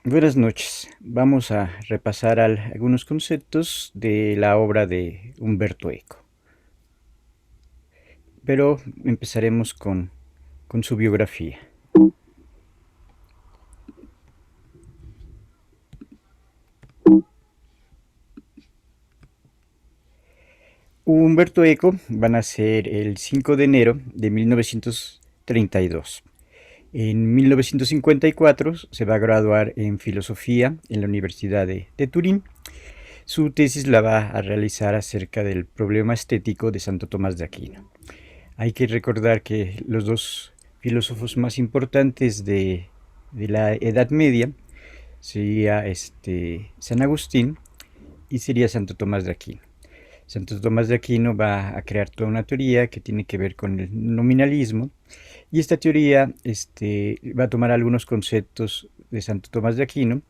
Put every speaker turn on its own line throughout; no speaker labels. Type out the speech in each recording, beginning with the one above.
Buenas noches. Vamos a repasar algunos conceptos de la obra de Humberto Eco. Pero empezaremos con su biografía. Humberto Eco va a nacer el 5 de enero de 1932. En 1954 se va a graduar en filosofía en la Universidad de Turín. Su tesis la va a realizar acerca del problema estético de Santo Tomás de Aquino. Hay que recordar que los dos filósofos más importantes de la Edad Media sería San Agustín y sería Santo Tomás de Aquino. Santo Tomás de Aquino va a crear toda una teoría que tiene que ver con el nominalismo, y esta teoría va a tomar algunos conceptos de Santo Tomás de Aquino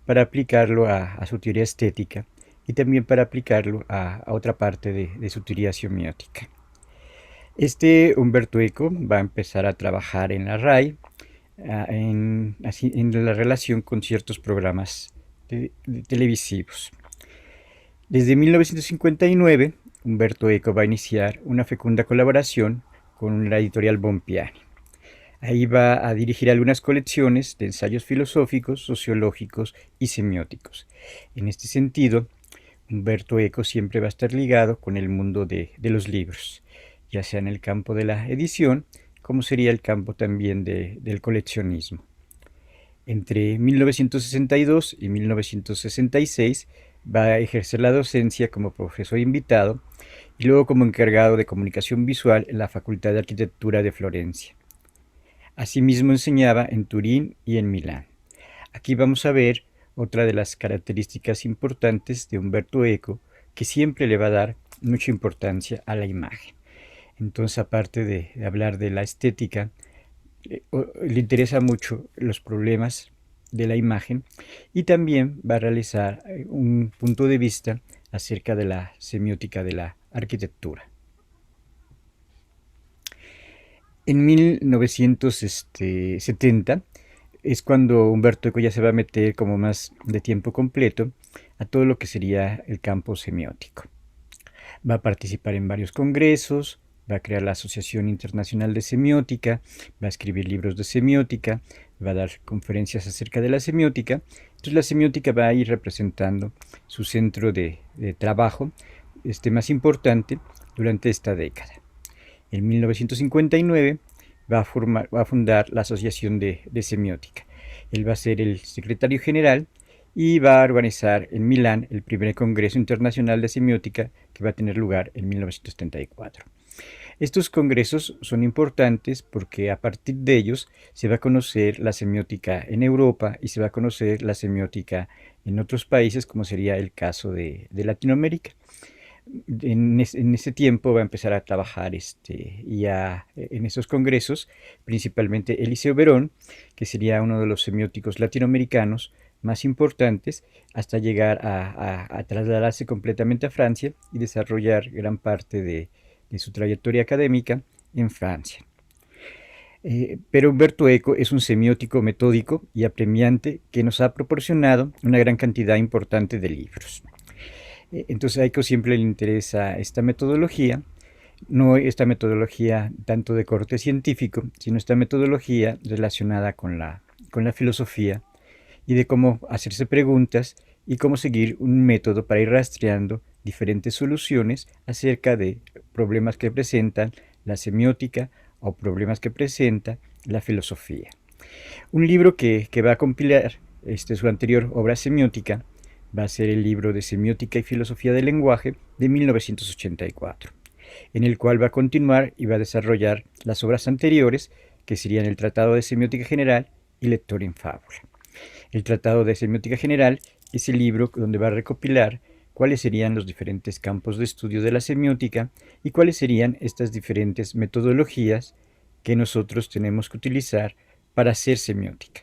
para aplicarlo a su teoría estética y también para aplicarlo a otra parte de su teoría semiótica. Humberto Eco va a empezar a trabajar en la RAI en la relación con ciertos programas televisivos. Desde 1959, Humberto Eco va a iniciar una fecunda colaboración con la editorial Bompiani. Ahí va a dirigir algunas colecciones de ensayos filosóficos, sociológicos y semióticos. En este sentido, Humberto Eco siempre va a estar ligado con el mundo de los libros, ya sea en el campo de la edición, como sería el campo también del coleccionismo. Entre 1962 y 1966 va a ejercer la docencia como profesor invitado y luego como encargado de comunicación visual en la Facultad de Arquitectura de Florencia. Asimismo enseñaba en Turín y en Milán. Aquí vamos a ver otra de las características importantes de Humberto Eco, que siempre le va a dar mucha importancia a la imagen. Entonces, aparte de hablar de la estética, le interesa mucho los problemas de la imagen y también va a realizar un punto de vista acerca de la semiótica de la arquitectura. En 1970 es cuando Humberto Eco ya se va a meter como más de tiempo completo a todo lo que sería el campo semiótico. Va a participar en varios congresos, va a crear la Asociación Internacional de Semiótica, va a escribir libros de semiótica, va a dar conferencias acerca de la semiótica. Entonces la semiótica va a ir representando su centro de trabajo más importante durante esta década. En 1959 va a fundar la Asociación de Semiótica. Él va a ser el secretario general y va a organizar en Milán el primer Congreso Internacional de Semiótica, que va a tener lugar en 1974. Estos congresos son importantes porque a partir de ellos se va a conocer la semiótica en Europa y se va a conocer la semiótica en otros países, como sería el caso de Latinoamérica. En ese tiempo va a empezar a trabajar en esos congresos, principalmente Eliseo Verón, que sería uno de los semióticos latinoamericanos más importantes, hasta llegar a trasladarse completamente a Francia y desarrollar gran parte de su trayectoria académica en Francia. Pero Humberto Eco es un semiótico metódico y apremiante que nos ha proporcionado una gran cantidad importante de libros. Entonces a Eco siempre le interesa esta metodología, no esta metodología tanto de corte científico, sino esta metodología relacionada con la filosofía y de cómo hacerse preguntas y cómo seguir un método para ir rastreando diferentes soluciones acerca de problemas que presentan la semiótica o problemas que presenta la filosofía. Un libro que va a compilar su anterior obra semiótica va a ser el libro de Semiótica y Filosofía del Lenguaje de 1984, en el cual va a continuar y va a desarrollar las obras anteriores, que serían el Tratado de Semiótica General y Lector en Fábula. El Tratado de Semiótica General es el libro donde va a recopilar cuáles serían los diferentes campos de estudio de la semiótica y cuáles serían estas diferentes metodologías que nosotros tenemos que utilizar para hacer semiótica.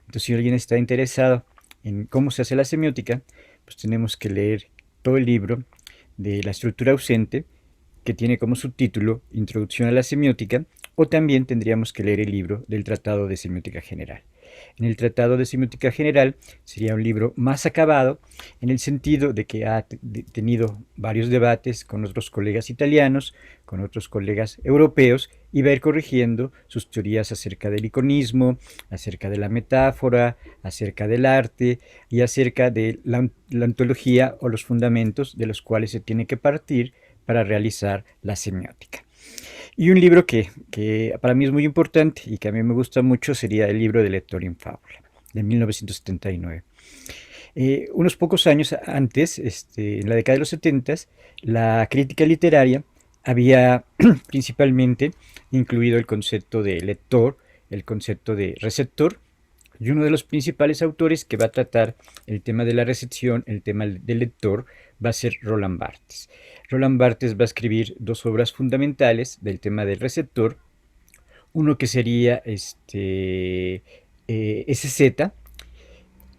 Entonces, si alguien está interesado en cómo se hace la semiótica, pues tenemos que leer todo el libro de La estructura ausente, que tiene como subtítulo Introducción a la semiótica, o también tendríamos que leer el libro del Tratado de Semiótica General. En el Tratado de Semiótica General sería un libro más acabado en el sentido de que ha tenido varios debates con otros colegas italianos, con otros colegas europeos, y va a ir corrigiendo sus teorías acerca del iconismo, acerca de la metáfora, acerca del arte y acerca de la ontología o los fundamentos de los cuales se tiene que partir para realizar la semiótica. Y un libro que para mí es muy importante y que a mí me gusta mucho sería el libro de Lector in Fabula, de 1979. Unos pocos años antes, en la década de los 70, la crítica literaria había principalmente incluido el concepto de lector, el concepto de receptor, y uno de los principales autores que va a tratar el tema de la recepción, el tema del lector, va a ser Roland Barthes. Roland Barthes va a escribir dos obras fundamentales del tema del receptor, uno que sería SZ,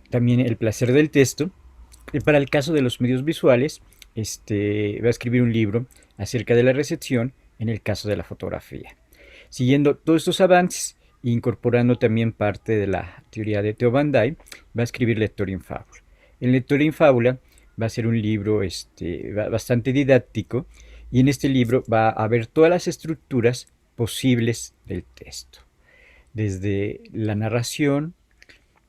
también El placer del texto, y para el caso de los medios visuales, va a escribir un libro acerca de la recepción en el caso de la fotografía. Siguiendo todos estos avances, incorporando también parte de la teoría de Theo van Dijk, va a escribir Lector in Fábula. El Lector in Fábula va a ser un libro bastante didáctico, y en este libro va a ver todas las estructuras posibles del texto, desde la narración,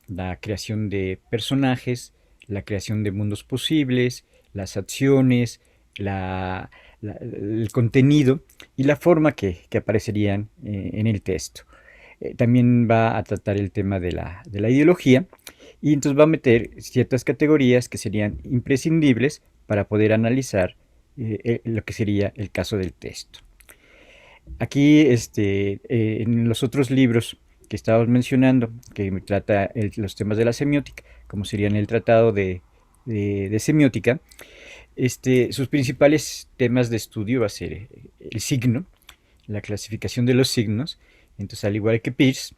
la creación de personajes, la creación de mundos posibles, las acciones, el contenido y la forma que aparecerían en el texto. También va a tratar el tema de la ideología, y entonces va a meter ciertas categorías que serían imprescindibles para poder analizar lo que sería el caso del texto. Aquí, en los otros libros que estábamos mencionando, que trata los temas de la semiótica, como serían el Tratado de Semiótica, sus principales temas de estudio va a ser el signo, la clasificación de los signos. Entonces, al igual que Peirce,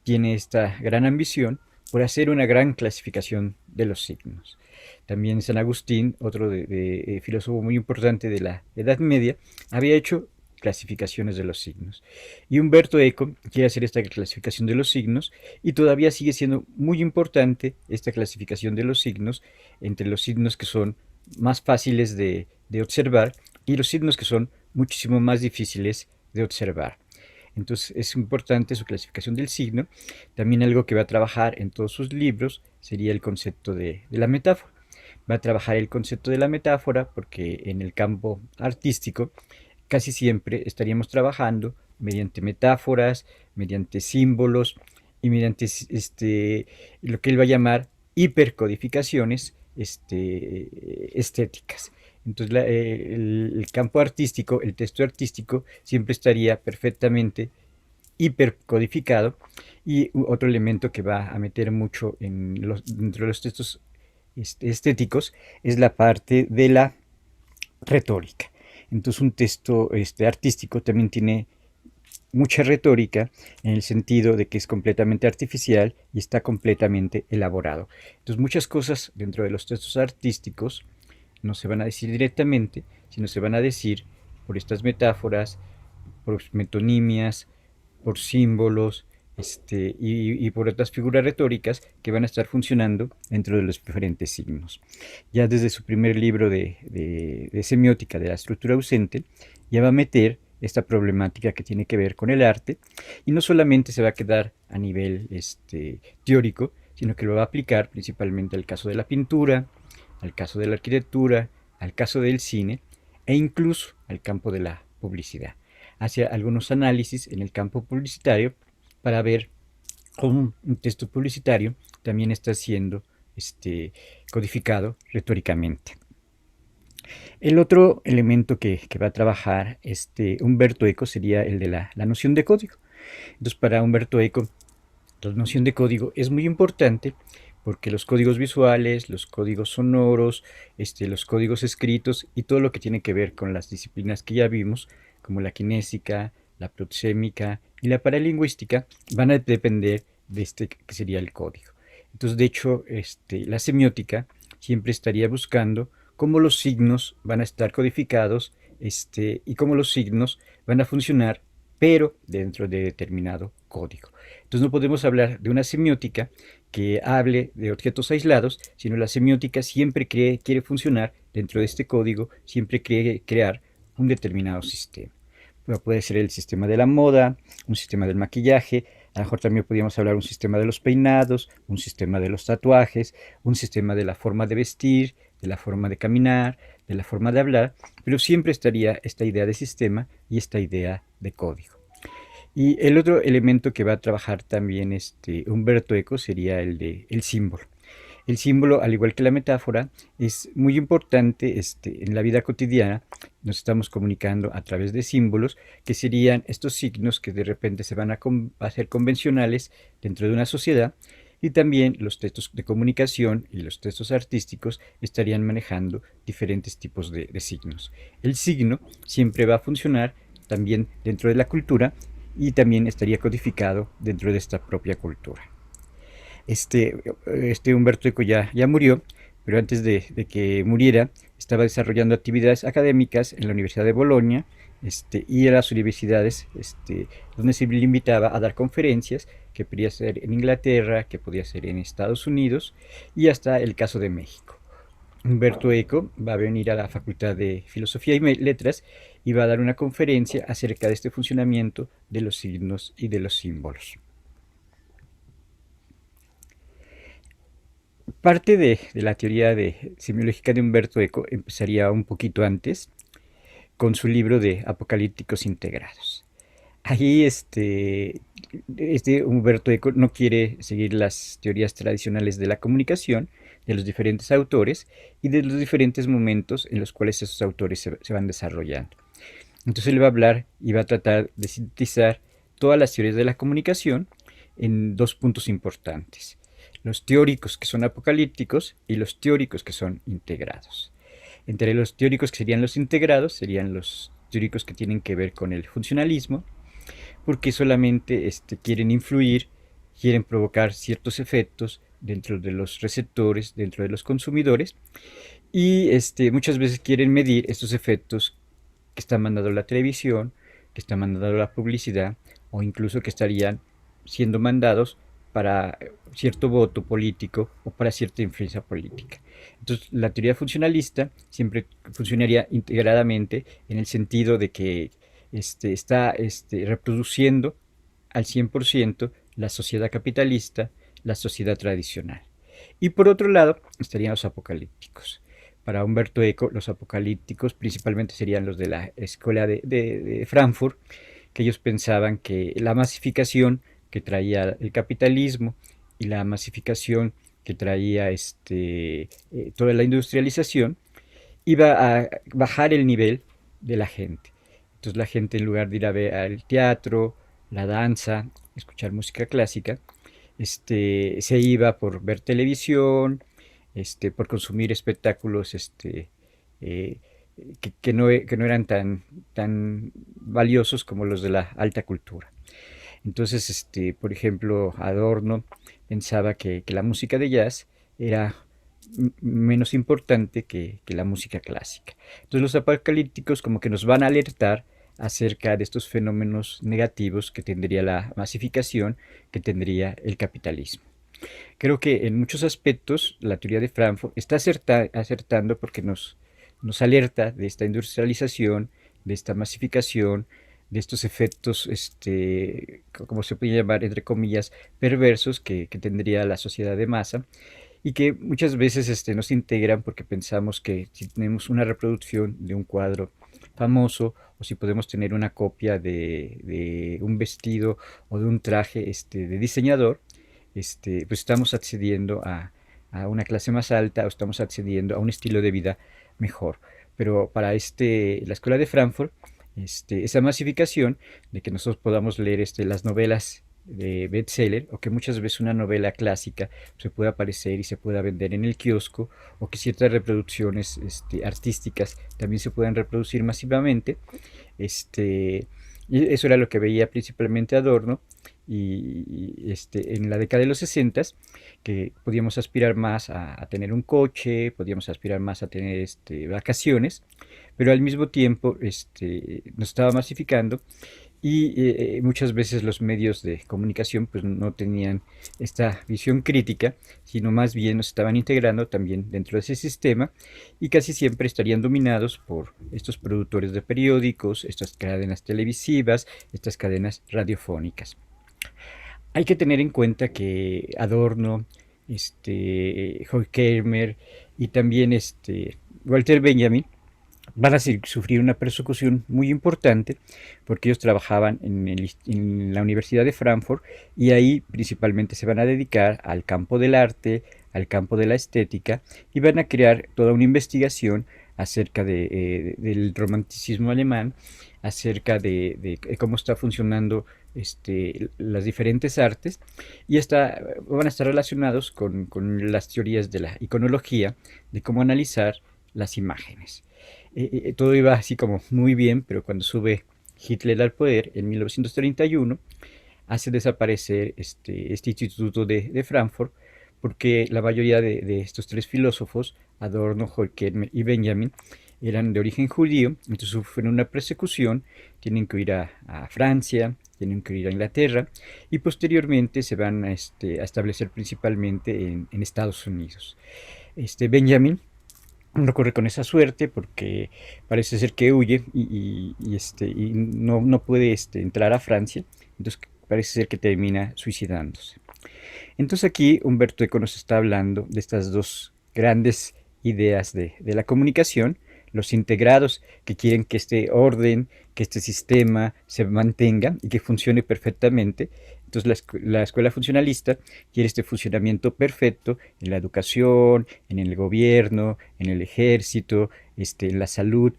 tiene esta gran ambición por hacer una gran clasificación de los signos. También San Agustín, otro filósofo muy importante de la Edad Media, había hecho clasificaciones de los signos. Y Umberto Eco quiere hacer esta clasificación de los signos, y todavía sigue siendo muy importante esta clasificación de los signos entre los signos que son más fáciles de observar y los signos que son muchísimo más difíciles de observar. Entonces es importante su clasificación del signo. También algo que va a trabajar en todos sus libros sería el concepto de la metáfora. Va a trabajar el concepto de la metáfora porque en el campo artístico casi siempre estaríamos trabajando mediante metáforas, mediante símbolos y mediante lo que él va a llamar hipercodificaciones estéticas. Entonces el campo artístico, el texto artístico, siempre estaría perfectamente hipercodificado. Y otro elemento que va a meter mucho dentro de los textos estéticos es la parte de la retórica. Entonces un texto artístico también tiene mucha retórica, en el sentido de que es completamente artificial y está completamente elaborado. Entonces muchas cosas dentro de los textos artísticos no se van a decir directamente, sino se van a decir por estas metáforas, por metonimias, por símbolos, y por otras figuras retóricas que van a estar funcionando dentro de los diferentes signos. Ya desde su primer libro de semiótica de la estructura ausente, ya va a meter esta problemática que tiene que ver con el arte, y no solamente se va a quedar a nivel teórico, sino que lo va a aplicar principalmente al caso de la pintura, al caso de la arquitectura, al caso del cine e incluso al campo de la publicidad. Hace algunos análisis en el campo publicitario para ver cómo un texto publicitario también está siendo codificado retóricamente. El otro elemento que va a trabajar Umberto Eco sería el de la noción de código. Entonces, para Umberto Eco, la noción de código es muy importante porque los códigos visuales, los códigos sonoros, los códigos escritos y todo lo que tiene que ver con las disciplinas que ya vimos, como la kinésica, la proxémica y la paralingüística, van a depender de que sería el código. Entonces, de hecho, la semiótica siempre estaría buscando cómo los signos van a estar codificados y cómo los signos van a funcionar pero dentro de determinado código. Entonces no podemos hablar de una semiótica que hable de objetos aislados, sino la semiótica siempre quiere funcionar dentro de este código, siempre quiere crear un determinado sistema. Puede ser el sistema de la moda, un sistema del maquillaje, a lo mejor también podríamos hablar un sistema de los peinados, un sistema de los tatuajes, un sistema de la forma de vestir, de la forma de caminar, de la forma de hablar, pero siempre estaría esta idea de sistema y esta idea de código. Y el otro elemento que va a trabajar también Umberto Eco sería el de el símbolo. El símbolo, al igual que la metáfora, es muy importante en la vida cotidiana. Nos estamos comunicando a través de símbolos, que serían estos signos que de repente se van a hacer convencionales dentro de una sociedad, y también los textos de comunicación y los textos artísticos estarían manejando diferentes tipos de signos. El signo siempre va a funcionar también dentro de la cultura y también estaría codificado dentro de esta propia cultura. Humberto Eco ya murió, pero antes de que muriera estaba desarrollando actividades académicas en la Universidad de Bolonia y en las universidades donde se le invitaba a dar conferencias, que podía ser en Inglaterra, que podía ser en Estados Unidos y hasta el caso de México. Humberto Eco va a venir a la Facultad de Filosofía y Letras y va a dar una conferencia acerca de este funcionamiento de los signos y de los símbolos. Parte de la teoría semiológica de Humberto Eco empezaría un poquito antes, con su libro de Apocalípticos Integrados. Ahí Humberto Eco no quiere seguir las teorías tradicionales de la comunicación, de los diferentes autores y de los diferentes momentos en los cuales esos autores se van desarrollando. Entonces él va a hablar y va a tratar de sintetizar todas las teorías de la comunicación en dos puntos importantes: los teóricos que son apocalípticos y los teóricos que son integrados. Entre los teóricos que serían los integrados serían los teóricos que tienen que ver con el funcionalismo, porque solamente quieren influir, quieren provocar ciertos efectos dentro de los receptores, dentro de los consumidores, y muchas veces quieren medir estos efectos que está mandando la televisión, que está mandando la publicidad, o incluso que estarían siendo mandados para cierto voto político o para cierta influencia política. Entonces, la teoría funcionalista siempre funcionaría integradamente en el sentido de que está reproduciendo al 100% la sociedad capitalista, la sociedad tradicional. Y por otro lado, estarían los apocalípticos. Para Humberto Eco, los apocalípticos principalmente serían los de la escuela de Frankfurt, que ellos pensaban que la masificación que traía el capitalismo y la masificación que traía toda la industrialización iba a bajar el nivel de la gente. Entonces la gente, en lugar de ir a ver el teatro, la danza, escuchar música clásica, se iba por ver televisión, por consumir espectáculos eh, que no eran tan valiosos como los de la alta cultura. Entonces, por ejemplo, Adorno pensaba que la música de jazz era menos importante que la música clásica. Entonces los apocalípticos como que nos van a alertar acerca de estos fenómenos negativos que tendría la masificación, que tendría el capitalismo. Creo que en muchos aspectos la teoría de Frankfurt está acertando porque nos alerta de esta industrialización, de esta masificación, de estos efectos, como se puede llamar, entre comillas, perversos que tendría la sociedad de masa, y que muchas veces nos integran porque pensamos que si tenemos una reproducción de un cuadro famoso o si podemos tener una copia de un vestido o de un traje de diseñador, pues estamos accediendo a una clase más alta o estamos accediendo a un estilo de vida mejor. Pero para la escuela de Frankfurt, esa masificación de que nosotros podamos leer las novelas de bestseller, o que muchas veces una novela clásica se pueda aparecer y se pueda vender en el kiosco, o que ciertas reproducciones artísticas también se puedan reproducir masivamente. Y eso era lo que veía principalmente Adorno, y en la década de los 60, que podíamos aspirar más a tener un coche, podíamos aspirar más a tener vacaciones, pero al mismo tiempo nos estaba masificando y muchas veces los medios de comunicación pues no tenían esta visión crítica, sino más bien nos estaban integrando también dentro de ese sistema y casi siempre estarían dominados por estos productores de periódicos, estas cadenas televisivas, estas cadenas radiofónicas. Hay que tener en cuenta que Adorno, Horkheimer y también Walter Benjamin van a sufrir una persecución muy importante porque ellos trabajaban en la Universidad de Frankfurt y ahí principalmente se van a dedicar al campo del arte, al campo de la estética y van a crear toda una investigación acerca del romanticismo alemán, acerca de cómo está funcionando las diferentes artes y van a estar relacionados con las teorías de la iconología, de cómo analizar las imágenes. Todo iba así como muy bien, pero cuando sube Hitler al poder en 1931, hace desaparecer este instituto de Frankfurt, porque la mayoría de estos tres filósofos, Adorno, Horkheimer y Benjamin, eran de origen judío, entonces sufren una persecución, tienen que ir a Francia, tienen que ir a Inglaterra y posteriormente se van a establecer principalmente en Estados Unidos. Benjamin no corre con esa suerte porque parece ser que huye y no puede entrar a Francia, entonces parece ser que termina suicidándose. Entonces aquí Humberto Eco nos está hablando de estas dos grandes ideas de la comunicación, los integrados que quieren que este orden, que este sistema se mantenga y que funcione perfectamente. Entonces la escuela funcionalista quiere este funcionamiento perfecto en la educación, en el gobierno, en el ejército, en la salud.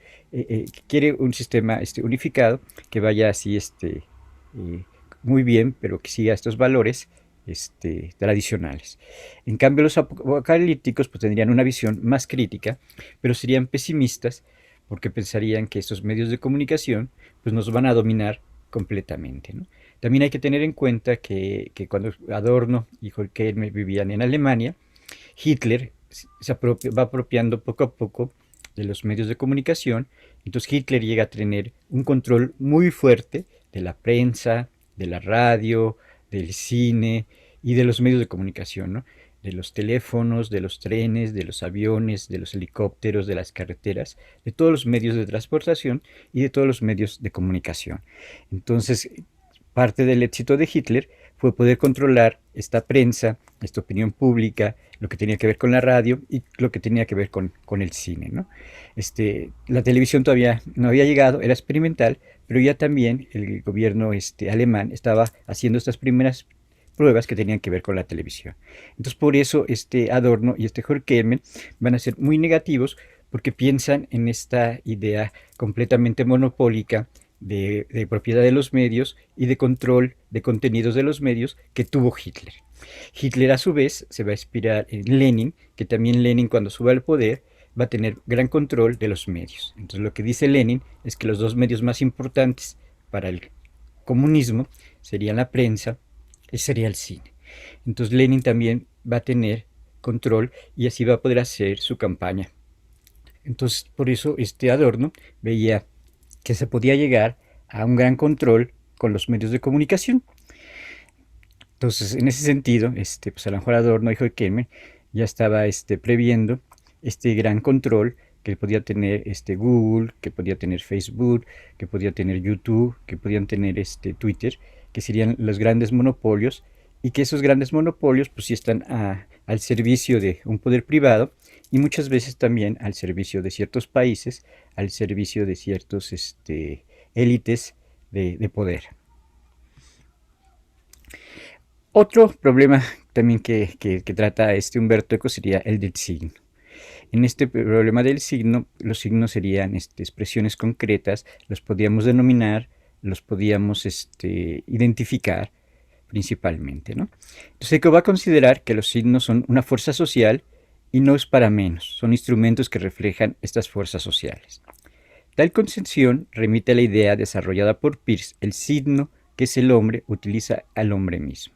Quiere un sistema unificado que vaya así muy bien, pero que siga estos valores tradicionales. En cambio, los apocalípticos pues, tendrían una visión más crítica, pero serían pesimistas porque pensarían que estos medios de comunicación pues, nos van a dominar completamente, ¿no? También hay que tener en cuenta que cuando Adorno y Horkheimer vivían en Alemania, Hitler va apropiando poco a poco de los medios de comunicación, entonces Hitler llega a tener un control muy fuerte de la prensa, de la radio, del cine y de los medios de comunicación, ¿no? De los teléfonos, de los trenes, de los aviones, de los helicópteros, de las carreteras, de todos los medios de transportación y de todos los medios de comunicación. Entonces, parte del éxito de Hitler fue poder controlar esta prensa, esta opinión pública, lo que tenía que ver con la radio y lo que tenía que ver con el cine, ¿no? La televisión todavía no había llegado, era experimental, pero ya también el gobierno alemán estaba haciendo estas primeras pruebas que tenían que ver con la televisión. Entonces por eso Adorno y Horkheimer van a ser muy negativos porque piensan en esta idea completamente monopólica de propiedad de los medios y de control de contenidos de los medios que tuvo Hitler. Hitler a su vez se va a inspirar en Lenin, que también Lenin cuando sube al poder va a tener gran control de los medios. Entonces lo que dice Lenin es que los dos medios más importantes para el comunismo serían la prensa y sería el cine. Entonces Lenin también va a tener control y así va a poder hacer su campaña. Entonces por eso Adorno veía que se podía llegar a un gran control con los medios de comunicación. Entonces, en ese sentido, pues a lo mejor Adorno y Horkheimer ya estaba previendo este gran control que podía tener Google, que podía tener Facebook, que podía tener YouTube, que podían tener Twitter, que serían los grandes monopolios y que esos grandes monopolios pues sí están al servicio de un poder privado y muchas veces también al servicio de ciertos países, al servicio de ciertos élites de poder. Otro problema también que trata Humberto Eco sería el del signo. En este problema del signo, los signos serían expresiones concretas, los podíamos denominar, los podíamos identificar principalmente, ¿no? Entonces Eco va a considerar que los signos son una fuerza social y no es para menos, son instrumentos que reflejan estas fuerzas sociales. Tal concepción remite a la idea desarrollada por Peirce, el signo que es el hombre utiliza al hombre mismo.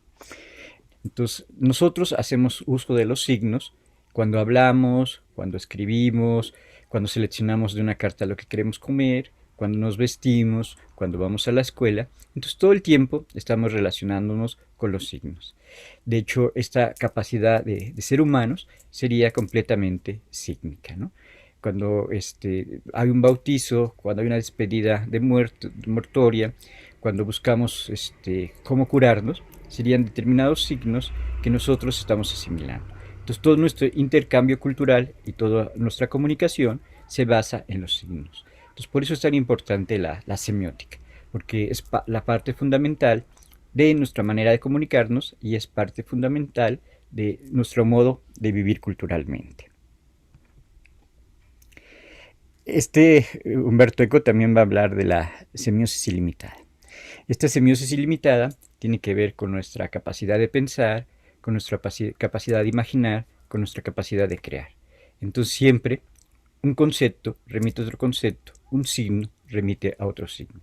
Entonces, nosotros hacemos uso de los signos cuando hablamos, cuando escribimos, cuando seleccionamos de una carta lo que queremos comer, cuando nos vestimos, cuando vamos a la escuela. Entonces todo el tiempo estamos relacionándonos con los signos. De hecho, esta capacidad de ser humanos sería completamente sígnica, ¿no? Cuando hay un bautizo, cuando hay una despedida de mortoria, cuando buscamos cómo curarnos, serían determinados signos que nosotros estamos asimilando. Entonces todo nuestro intercambio cultural y toda nuestra comunicación se basa en los signos. Entonces por eso es tan importante la semiótica, porque es la parte fundamental de nuestra manera de comunicarnos y es parte fundamental de nuestro modo de vivir culturalmente. Humberto Eco también va a hablar de la semiosis ilimitada. Esta semiosis ilimitada tiene que ver con nuestra capacidad de pensar, con nuestra capacidad de imaginar, con nuestra capacidad de crear. Entonces siempre un concepto remite a otro concepto, un signo remite a otro signo.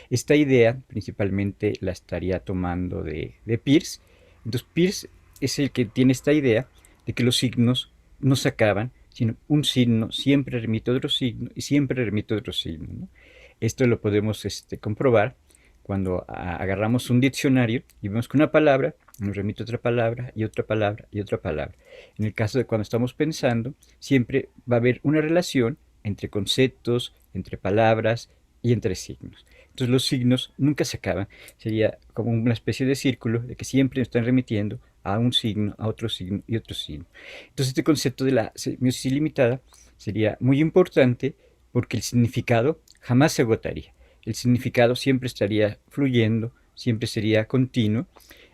Esta idea principalmente la estaría tomando de Peirce. Entonces Peirce es el que tiene esta idea de que los signos no se acaban, sino un signo siempre remite a otro signo y siempre remite a otro signo, ¿no? Esto lo podemos comprobar cuando agarramos un diccionario y vemos que una palabra nos remite a otra palabra y otra palabra y otra palabra. En el caso de cuando estamos pensando, siempre va a haber una relación entre conceptos, entre palabras y entre signos. Entonces los signos nunca se acaban, sería como una especie de círculo de que siempre nos están remitiendo a un signo, a otro signo y otro signo. Entonces este concepto de la semiosis ilimitada sería muy importante porque el significado jamás se agotaría. El significado siempre estaría fluyendo, siempre sería continuo.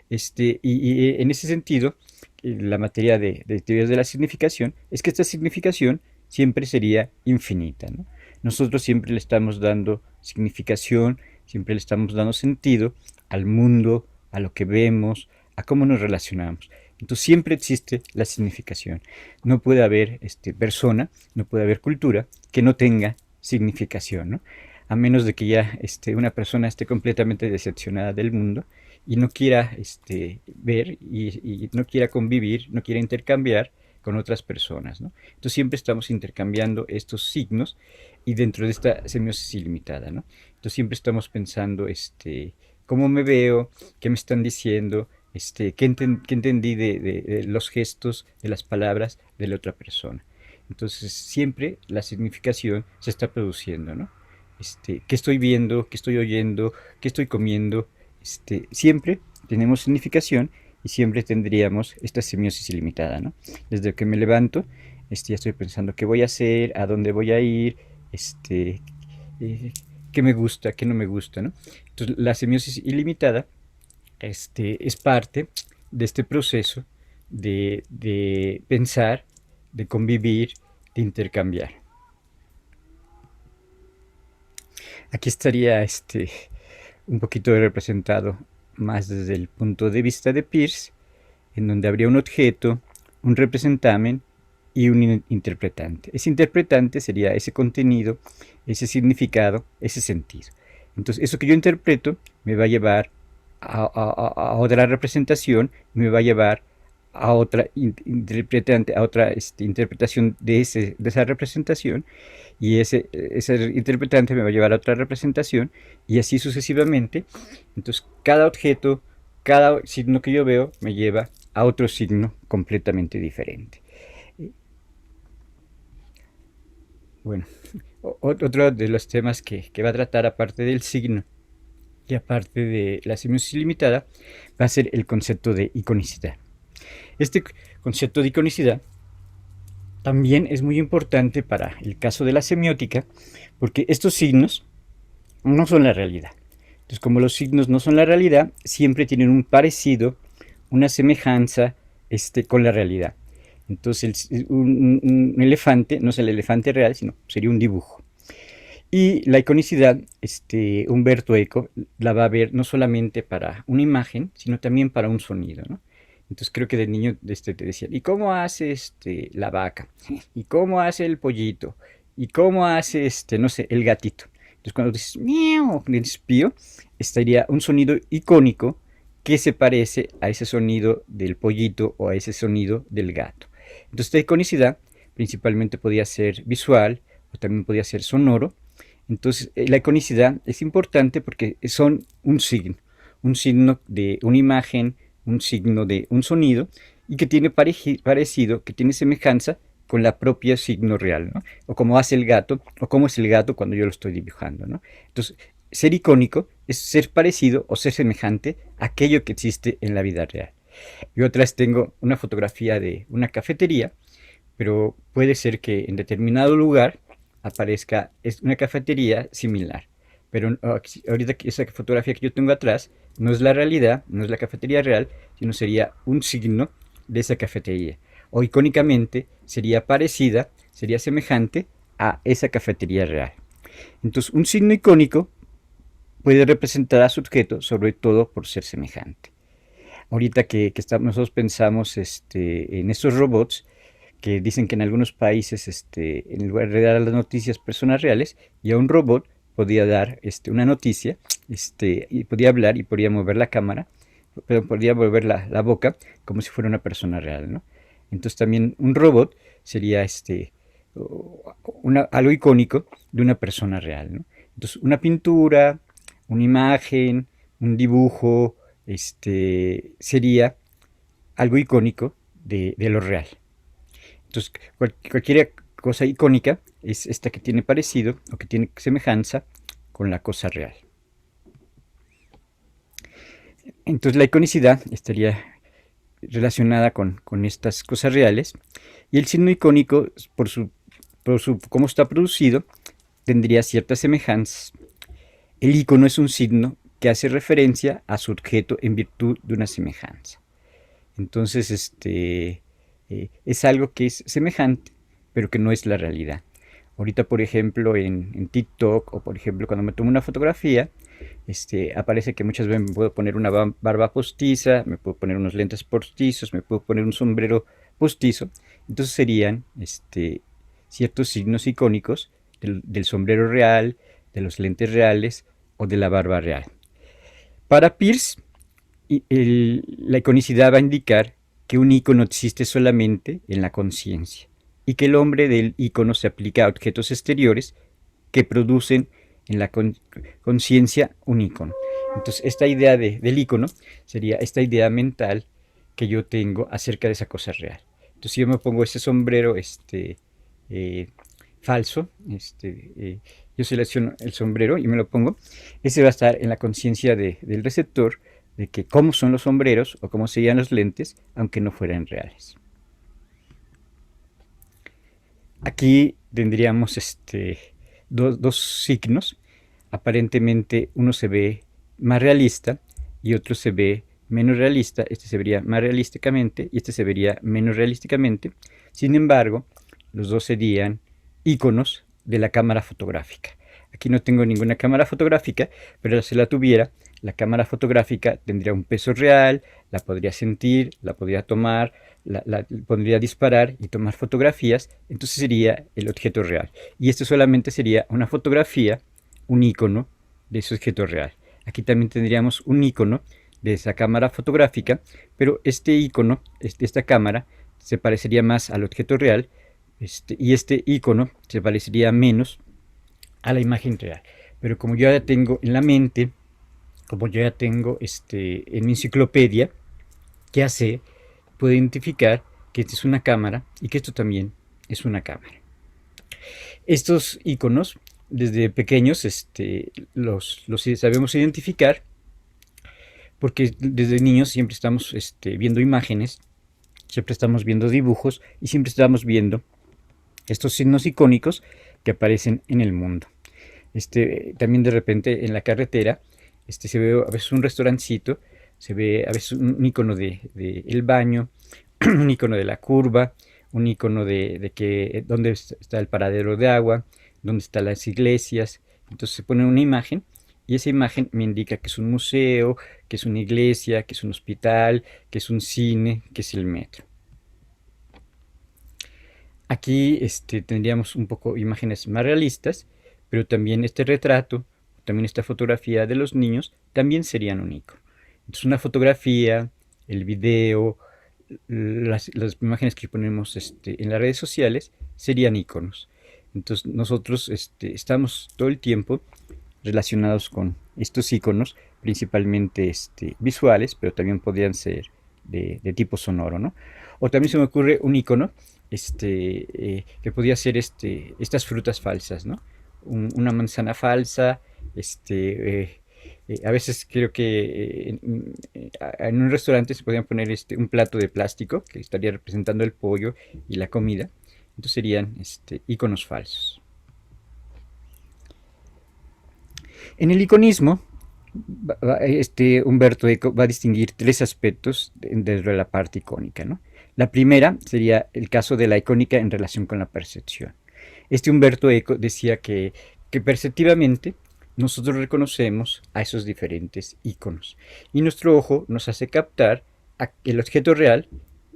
Y en ese sentido, la materia de teorías de la significación es que esta significación siempre sería infinita, ¿no? Nosotros siempre le estamos dando significación, siempre le estamos dando sentido al mundo, a lo que vemos, a cómo nos relacionamos. Entonces siempre existe la significación. No puede haber persona, no puede haber cultura que no tenga significación, ¿no? A menos de que ya una persona esté completamente decepcionada del mundo y no quiera ver y no quiera convivir, no quiera intercambiar con otras personas, ¿no? Entonces siempre estamos intercambiando estos signos y dentro de esta semiosis ilimitada, ¿no? Entonces siempre estamos pensando cómo me veo, qué me están diciendo, qué entendí de los gestos, de las palabras de la otra persona. Entonces siempre la significación se está produciendo, ¿no? Qué estoy viendo, qué estoy oyendo, qué estoy comiendo, siempre tenemos significación y siempre tendríamos esta semiosis ilimitada, ¿no? Desde que me levanto, ya estoy pensando qué voy a hacer, a dónde voy a ir, qué me gusta, qué no me gusta, ¿no? Entonces la semiosis ilimitada es parte de este proceso de pensar, de convivir, de intercambiar. Aquí estaría un poquito representado más desde el punto de vista de Peirce, en donde habría un objeto, un representamen y un interpretante. Ese interpretante sería ese contenido, ese significado, ese sentido. Entonces, eso que yo interpreto me va a llevar a otra representación, me va a llevar a otra interpretante, a otra interpretación de esa representación, y ese interpretante me va a llevar a otra representación, y así sucesivamente. Entonces cada objeto, cada signo que yo veo me lleva a otro signo completamente diferente. Bueno, otro de los temas que va a tratar, aparte del signo y aparte de la semiosis ilimitada, va a ser el concepto de iconicidad. Este concepto de iconicidad también es muy importante para el caso de la semiótica, porque estos signos no son la realidad. Entonces, como los signos no son la realidad, siempre tienen un parecido, una semejanza con la realidad. Entonces, un elefante no es el elefante real, sino sería un dibujo. Y la iconicidad, Humberto Eco la va a ver no solamente para una imagen, sino también para un sonido, ¿no? Entonces creo que de niño te decían, ¿y cómo hace la vaca? ¿Y cómo hace el pollito? ¿Y cómo hace no sé, el gatito? Entonces cuando dices miau, dices pío, estaría un sonido icónico que se parece a ese sonido del pollito o a ese sonido del gato. Entonces esta iconicidad principalmente podía ser visual o también podía ser sonoro. Entonces, la iconicidad es importante porque son un signo de una imagen, un signo de un sonido, y que tiene parecido, que tiene semejanza con la propia signo real, ¿no? O como hace el gato, o cómo es el gato cuando yo lo estoy dibujando, ¿no? Entonces, ser icónico es ser parecido o ser semejante a aquello que existe en la vida real. Yo atrás tengo una fotografía de una cafetería, pero puede ser que en determinado lugar aparezca una cafetería similar. Pero ahorita esa fotografía que yo tengo atrás no es la realidad, no es la cafetería real, sino sería un signo de esa cafetería. O icónicamente sería parecida, sería semejante a esa cafetería real. Entonces, un signo icónico puede representar a su objeto, sobre todo por ser semejante. Ahorita que nosotros pensamos en estos robots, que dicen que en algunos países, en lugar de dar a las noticias personas reales, ya un robot podía dar una noticia, y podía hablar y podía mover la cámara, pero podía mover la boca como si fuera una persona real, ¿no? Entonces también un robot sería algo icónico de una persona real, ¿no? Entonces una pintura, una imagen, un dibujo, sería algo icónico de lo real. Entonces, cualquier cosa icónica es esta que tiene parecido o que tiene semejanza con la cosa real. Entonces, la iconicidad estaría relacionada con estas cosas reales, y el signo icónico, por cómo está producido, tendría ciertas semejanzas. El icono es un signo que hace referencia a su objeto en virtud de una semejanza. Entonces, es algo que es semejante, pero que no es la realidad. Ahorita, por ejemplo, en TikTok, o por ejemplo cuando me tomo una fotografía, aparece que muchas veces me puedo poner una barba postiza, me puedo poner unos lentes postizos, me puedo poner un sombrero postizo. Entonces serían ciertos signos icónicos del sombrero real, de los lentes reales o de la barba real. Para Peirce, la iconicidad va a indicar que un icono existe solamente en la conciencia, y que el nombre del icono se aplica a objetos exteriores que producen en la conciencia un icono. Entonces, esta idea del icono sería esta idea mental que yo tengo acerca de esa cosa real. Entonces, si yo me pongo ese sombrero falso, yo selecciono el sombrero y me lo pongo, ese va a estar en la conciencia del receptor, de que cómo son los sombreros o cómo serían los lentes, aunque no fueran reales. Aquí tendríamos dos signos. Aparentemente uno se ve más realista y otro se ve menos realista. Este se vería más realísticamente y este se vería menos realísticamente. Sin embargo, los dos serían iconos de la cámara fotográfica. Aquí no tengo ninguna cámara fotográfica, pero si la tuviera, la cámara fotográfica tendría un peso real, la podría sentir, la podría tomar, la podría disparar y tomar fotografías. Entonces sería el objeto real. Y esto solamente sería una fotografía, un icono de ese objeto real. Aquí también tendríamos un icono de esa cámara fotográfica, pero este icono, esta cámara, se parecería más al objeto real, y este icono se parecería menos a la imagen real. Pero como yo ya tengo en la mente, como yo ya tengo en mi enciclopedia, ¿qué hace? Puedo identificar que esta es una cámara y que esto también es una cámara. Estos iconos, desde pequeños, los sabemos identificar, porque desde niños siempre estamos viendo imágenes, siempre estamos viendo dibujos y siempre estamos viendo estos signos icónicos que aparecen en el mundo. También de repente en la carretera se ve a veces un restaurancito, se ve a veces un icono de el baño, un icono de la curva, un icono de que dónde está el paradero de agua, dónde están las iglesias. Entonces se pone una imagen y esa imagen me indica que es un museo, que es una iglesia, que es un hospital, que es un cine, que es el metro. Aquí tendríamos un poco imágenes más realistas, pero también este retrato, también esta fotografía de los niños, también serían un icono. Entonces una fotografía, el video, las imágenes que ponemos en las redes sociales serían iconos. Entonces nosotros estamos todo el tiempo relacionados con estos iconos, principalmente visuales, pero también podrían ser de tipo sonoro, ¿no? O también se me ocurre un icono que podría ser estas frutas falsas, ¿no? Una manzana falsa, a veces creo que en un restaurante se podrían poner un plato de plástico que estaría representando el pollo y la comida. Entonces serían iconos falsos. En el iconismo, Humberto Eco va a distinguir tres aspectos dentro de la parte icónica, ¿no? La primera sería el caso de la icónica en relación con la percepción. Humberto Eco decía que perceptivamente nosotros reconocemos a esos diferentes iconos y nuestro ojo nos hace captar el objeto real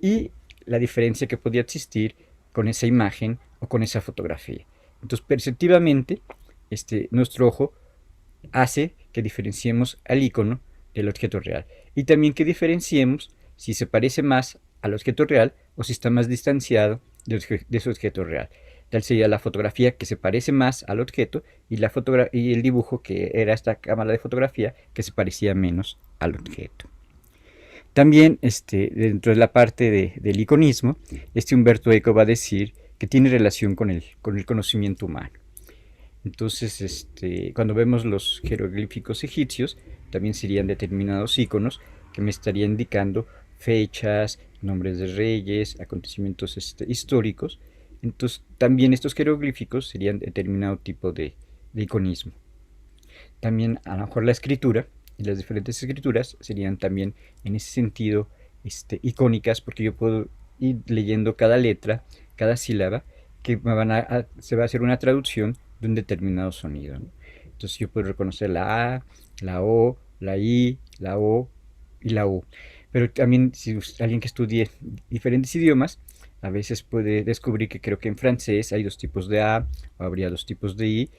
y la diferencia que podía existir con esa imagen o con esa fotografía. Entonces, perceptivamente, nuestro ojo hace que diferenciemos al icono del objeto real y también que diferenciemos si se parece más al objeto real o si está más distanciado de ese objeto real. Tal sería la fotografía que se parece más al objeto y el dibujo que era esta cámara de fotografía que se parecía menos al objeto. También dentro de la parte del iconismo, Humberto Eco va a decir que tiene relación con el conocimiento humano. Entonces, cuando vemos los jeroglíficos egipcios, también serían determinados iconos que me estarían indicando fechas, nombres de reyes, acontecimientos históricos. Entonces, también estos jeroglíficos serían determinado tipo de iconismo. También, a lo mejor, la escritura y las diferentes escrituras serían también, en ese sentido, icónicas, porque yo puedo ir leyendo cada letra, cada sílaba, que se va a hacer una traducción de un determinado sonido, ¿no? Entonces yo puedo reconocer la A, la O, la I, la O y la U. Pero también si alguien que estudie diferentes idiomas, a veces puede descubrir que creo que en francés hay dos tipos de A, o habría dos tipos de I.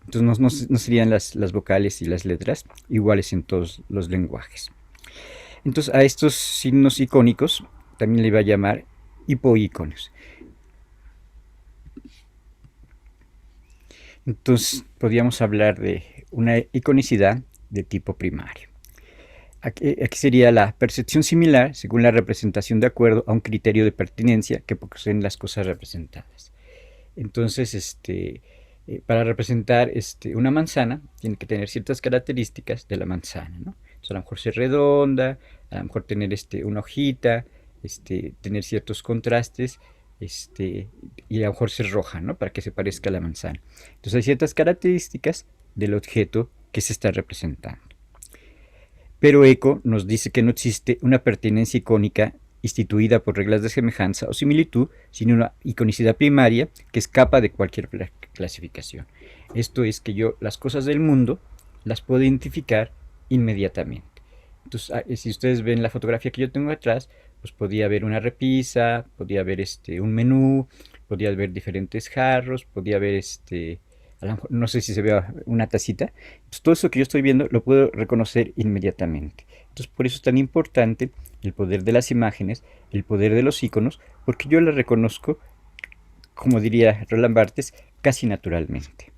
Entonces no serían las vocales y las letras iguales en todos los lenguajes. Entonces a estos signos icónicos también le iba a llamar hipoíconos. Entonces podríamos hablar de una iconicidad de tipo primario. Aquí sería la percepción similar según la representación de acuerdo a un criterio de pertinencia que poseen las cosas representadas. Entonces, para representar una manzana, tiene que tener ciertas características de la manzana, ¿no? Entonces, a lo mejor ser redonda, a lo mejor tener una hojita, tener ciertos contrastes, y a lo mejor ser roja, ¿no? Para que se parezca a la manzana. Entonces hay ciertas características del objeto que se está representando. Pero Eco nos dice que no existe una pertinencia icónica instituida por reglas de semejanza o similitud, sino una iconicidad primaria que escapa de cualquier clasificación. Esto es que yo las cosas del mundo las puedo identificar inmediatamente. Entonces, si ustedes ven la fotografía que yo tengo atrás, pues podía haber una repisa, podía haber un menú, podía haber diferentes jarros, podía haber no sé si se ve una tacita. Entonces, todo eso que yo estoy viendo lo puedo reconocer inmediatamente. Entonces, por eso es tan importante el poder de las imágenes, el poder de los iconos, porque yo las reconozco, como diría Roland Barthes, casi naturalmente.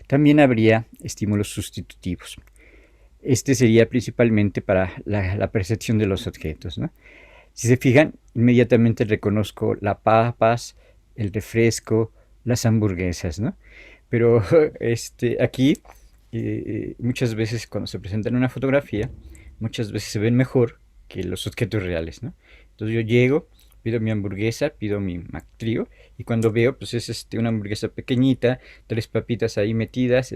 También habría estímulos sustitutivos. Este sería principalmente para la percepción de los objetos, ¿no? Si se fijan, inmediatamente reconozco las papas, el refresco, las hamburguesas, ¿no? Pero aquí muchas veces cuando se presenta en una fotografía, muchas veces se ven mejor que los objetos reales, ¿no? Entonces yo llego, pido mi hamburguesa, pido mi McTrio, y cuando veo, pues es una hamburguesa pequeñita, 3 papitas ahí metidas,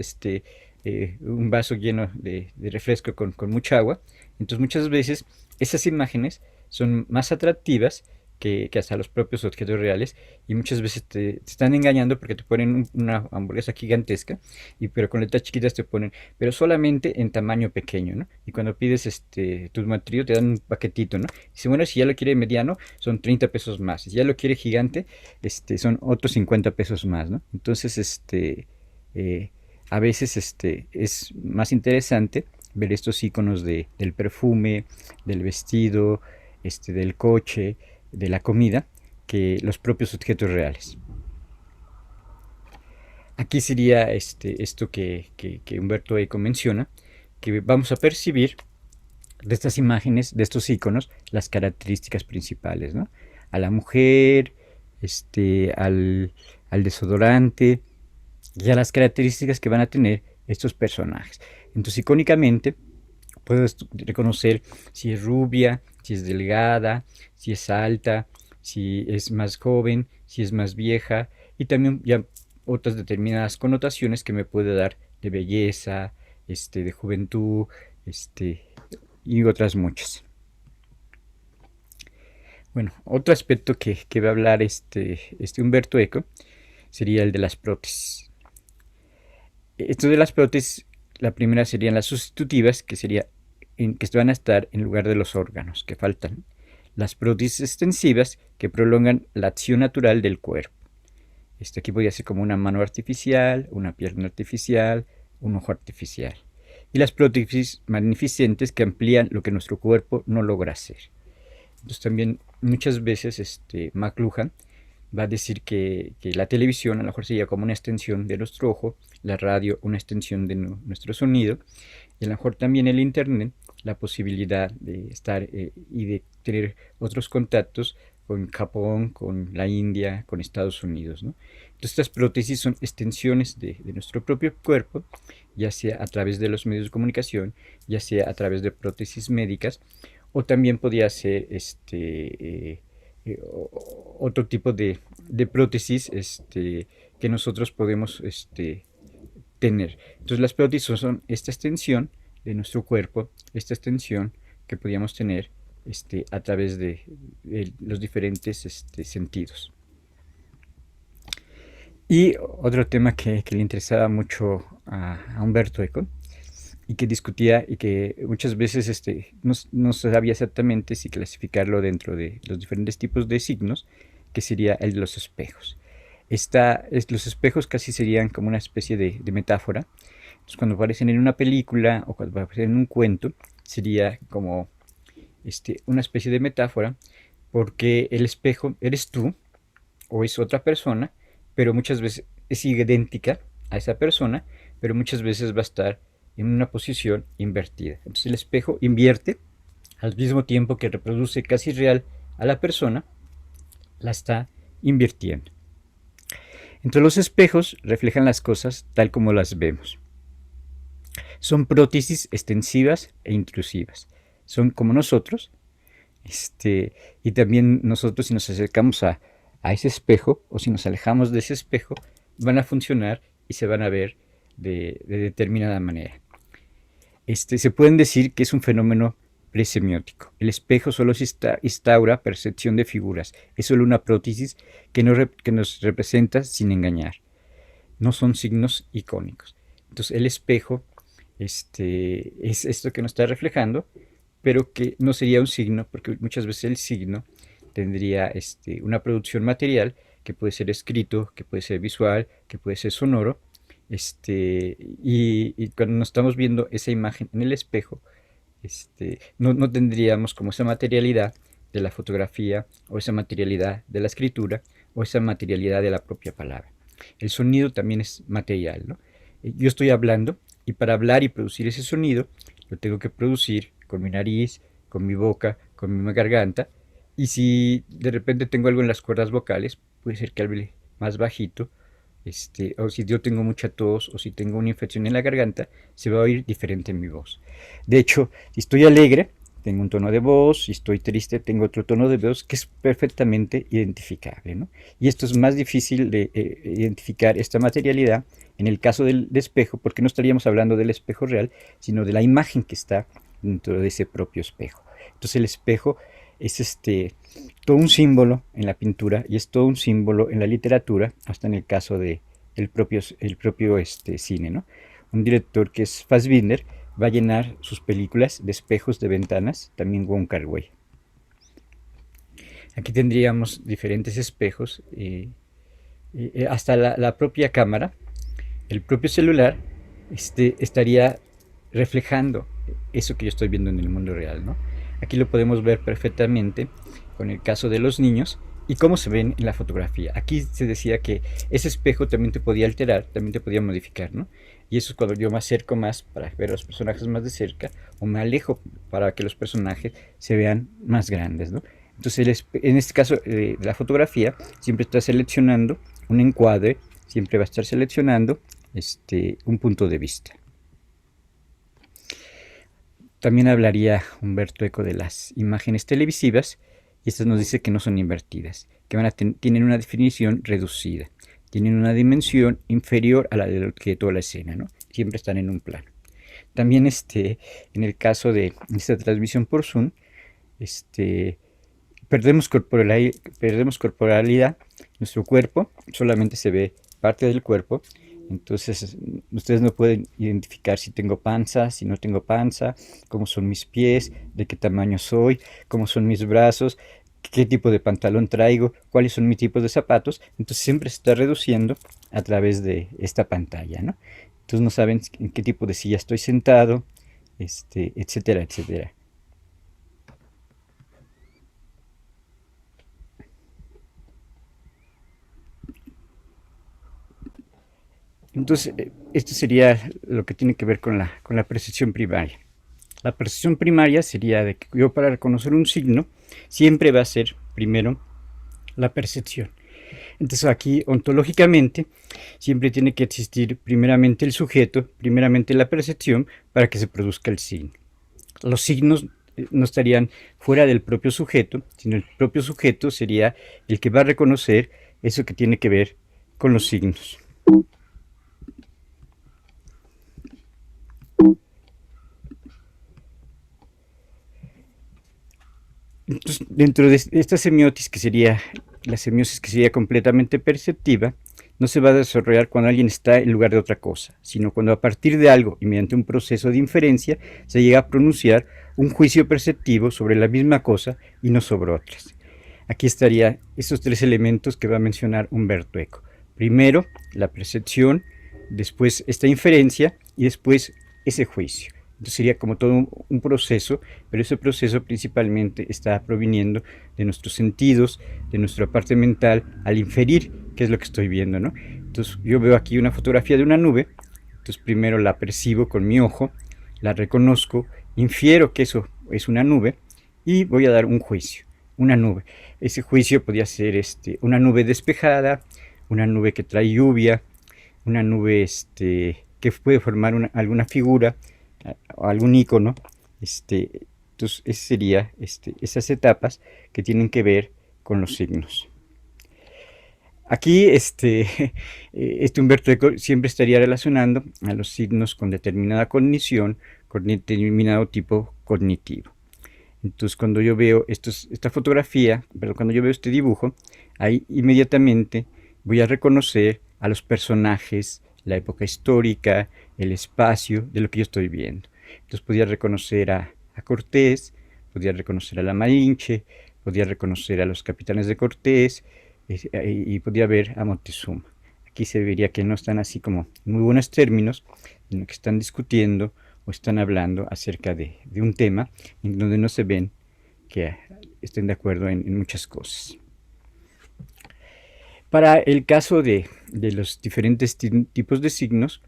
un vaso lleno de refresco con mucha agua. Entonces muchas veces esas imágenes son más atractivas que hasta los propios objetos reales, y muchas veces te están engañando porque te ponen una hamburguesa gigantesca, pero con letras chiquitas te ponen, pero solamente en tamaño pequeño, ¿no? Y cuando pides tu McTrio te dan un paquetito, ¿no? Dice, bueno, si ya lo quiere mediano son 30 pesos más, si ya lo quiere gigante, son otros 50 pesos más, ¿no? Entonces, a veces es más interesante ver estos iconos del perfume, del vestido, del coche, de la comida, que los propios objetos reales. Aquí sería esto que Umberto Eco menciona, que vamos a percibir de estas imágenes, de estos iconos, las características principales, ¿no? A la mujer, al desodorante y a las características que van a tener estos personajes. Entonces, icónicamente, puedes reconocer si es rubia, si es delgada, si es alta, si es más joven, si es más vieja, y también ya otras determinadas connotaciones que me puede dar de belleza, de juventud, y otras muchas. Bueno, otro aspecto que va a hablar este Umberto Eco sería el de las prótesis. Esto de las prótesis, la primera serían las sustitutivas, que van a estar en lugar de los órganos que faltan. Las prótesis extensivas, que prolongan la acción natural del cuerpo. Aquí podría ser como una mano artificial, una pierna artificial, un ojo artificial. Y las prótesis magnificentes, que amplían lo que nuestro cuerpo no logra hacer. Entonces también muchas veces McLuhan va a decir que la televisión a lo mejor sería como una extensión de nuestro ojo, la radio una extensión de nuestro sonido, y a lo mejor también el internet la posibilidad de estar y de tener otros contactos con Japón, con la India, con Estados Unidos, ¿no? Entonces estas prótesis son extensiones de nuestro propio cuerpo, ya sea a través de los medios de comunicación, ya sea a través de prótesis médicas, o también podría ser otro tipo de prótesis que nosotros podemos tener. Entonces las prótesis son esta extensión de nuestro cuerpo, esta extensión que podríamos tener a través de los diferentes sentidos. Y otro tema que le interesaba mucho a Umberto Eco y que discutía y que muchas veces no sabía exactamente si clasificarlo dentro de los diferentes tipos de signos, que sería el de los espejos. Los espejos casi serían como una especie de metáfora. Entonces, cuando aparecen en una película o cuando aparecen en un cuento, sería como una especie de metáfora, porque el espejo eres tú o es otra persona, pero muchas veces es idéntica a esa persona, pero muchas veces va a estar en una posición invertida. Entonces el espejo invierte al mismo tiempo que reproduce casi real a la persona, la está invirtiendo. Entonces los espejos reflejan las cosas tal como las vemos. Son prótesis extensivas e intrusivas. Son como nosotros, y también nosotros, si nos acercamos a ese espejo o si nos alejamos de ese espejo, van a funcionar y se van a ver de determinada manera. Se pueden decir que es un fenómeno presemiótico. El espejo solo instaura percepción de figuras. Es solo una prótesis que nos representa sin engañar. No son signos icónicos. Entonces el espejo es esto que nos está reflejando, pero que no sería un signo, porque muchas veces el signo tendría una producción material que puede ser escrito, que puede ser visual, que puede ser sonoro, y cuando nos estamos viendo esa imagen en el espejo, no tendríamos como esa materialidad de la fotografía, o esa materialidad de la escritura, o esa materialidad de la propia palabra. El sonido también es material, ¿no? Yo estoy hablando, y para hablar y producir ese sonido, lo tengo que producir con mi nariz, con mi boca, con mi garganta, y si de repente tengo algo en las cuerdas vocales, puede ser que hable más bajito, o si yo tengo mucha tos o si tengo una infección en la garganta, se va a oír diferente en mi voz. De hecho, si estoy alegre, tengo un tono de voz, si estoy triste, tengo otro tono de voz que es perfectamente identificable, ¿no? Y esto es más difícil de identificar esta materialidad en el caso del espejo, porque no estaríamos hablando del espejo real, sino de la imagen que está dentro de ese propio espejo. Entonces el espejo es todo un símbolo en la pintura y es todo un símbolo en la literatura, hasta en el caso de el propio cine, ¿no? Un director que es Fassbinder va a llenar sus películas de espejos de ventanas, también Wong Kar-wai. Aquí tendríamos diferentes espejos, hasta la propia cámara, el propio celular, estaría reflejando eso que yo estoy viendo en el mundo real, ¿no? Aquí lo podemos ver perfectamente con el caso de los niños y cómo se ven en la fotografía. Aquí se decía que ese espejo también te podía alterar, también te podía modificar, ¿no? Y eso es cuando yo me acerco más para ver a los personajes más de cerca, o me alejo para que los personajes se vean más grandes, ¿no? Entonces, en este caso de la fotografía, siempre está seleccionando un encuadre, siempre va a estar seleccionando un punto de vista. También hablaría Humberto Eco de las imágenes televisivas, y estas nos dice que no son invertidas, que tienen una definición reducida, tienen una dimensión inferior a la del objeto o la escena, ¿no? Siempre están en un plano. También en el caso de esta transmisión por Zoom, perdemos corporalidad, nuestro cuerpo solamente se ve parte del cuerpo. Entonces ustedes no pueden identificar si tengo panza, si no tengo panza, cómo son mis pies, de qué tamaño soy, cómo son mis brazos, qué tipo de pantalón traigo, cuáles son mis tipos de zapatos. Entonces siempre se está reduciendo a través de esta pantalla, ¿no? Entonces no saben en qué tipo de silla estoy sentado, etcétera, etcétera. Entonces, esto sería lo que tiene que ver con la percepción primaria. La percepción primaria sería de que yo, para reconocer un signo, siempre va a ser primero la percepción. Entonces aquí, ontológicamente, siempre tiene que existir primeramente el sujeto, primeramente la percepción, para que se produzca el signo. Los signos no estarían fuera del propio sujeto, sino el propio sujeto sería el que va a reconocer eso que tiene que ver con los signos. Entonces, dentro de esta semiosis, que sería la semiosis que sería completamente perceptiva, no se va a desarrollar cuando alguien está en lugar de otra cosa, sino cuando a partir de algo y mediante un proceso de inferencia se llega a pronunciar un juicio perceptivo sobre la misma cosa y no sobre otras. Aquí estarían esos tres elementos que va a mencionar Humberto Eco. Primero, la percepción, después esta inferencia y después ese juicio. Entonces sería como todo un proceso, pero ese proceso principalmente está proviniendo de nuestros sentidos, de nuestra parte mental, al inferir qué es lo que estoy viendo, ¿no? Entonces yo veo aquí una fotografía de una nube, entonces primero la percibo con mi ojo, la reconozco, infiero que eso es una nube y voy a dar un juicio, una nube. Ese juicio podría ser una nube despejada, una nube que trae lluvia, una nube que puede formar alguna figura, o algún icono. Entonces esas serían esas etapas que tienen que ver con los signos. Aquí Humberto Eco siempre estaría relacionando a los signos con determinada cognición, con determinado tipo cognitivo. Entonces cuando yo veo esta fotografía, pero cuando yo veo este dibujo, ahí inmediatamente voy a reconocer a los personajes, la época histórica, el espacio de lo que yo estoy viendo. Entonces podía reconocer a Cortés, podía reconocer a la Malinche, podía reconocer a los capitanes de Cortés y podía ver a Montezuma. Aquí se vería que no están así como en muy buenos términos, sino que están discutiendo o están hablando acerca de un tema en donde no se ven que estén de acuerdo en muchas cosas. Para el caso de los diferentes tipos de signos,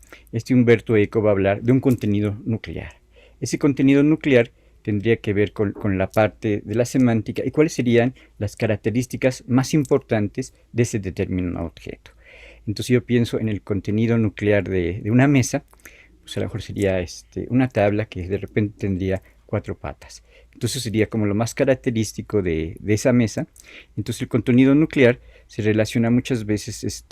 Humberto Eco va a hablar de un contenido nuclear. Ese contenido nuclear tendría que ver con la parte de la semántica y cuáles serían las características más importantes de ese determinado objeto. Entonces yo pienso en el contenido nuclear de una mesa, pues a lo mejor sería una tabla que de repente tendría 4 patas. Entonces sería como lo más característico de esa mesa. Entonces el contenido nuclear se relaciona muchas veces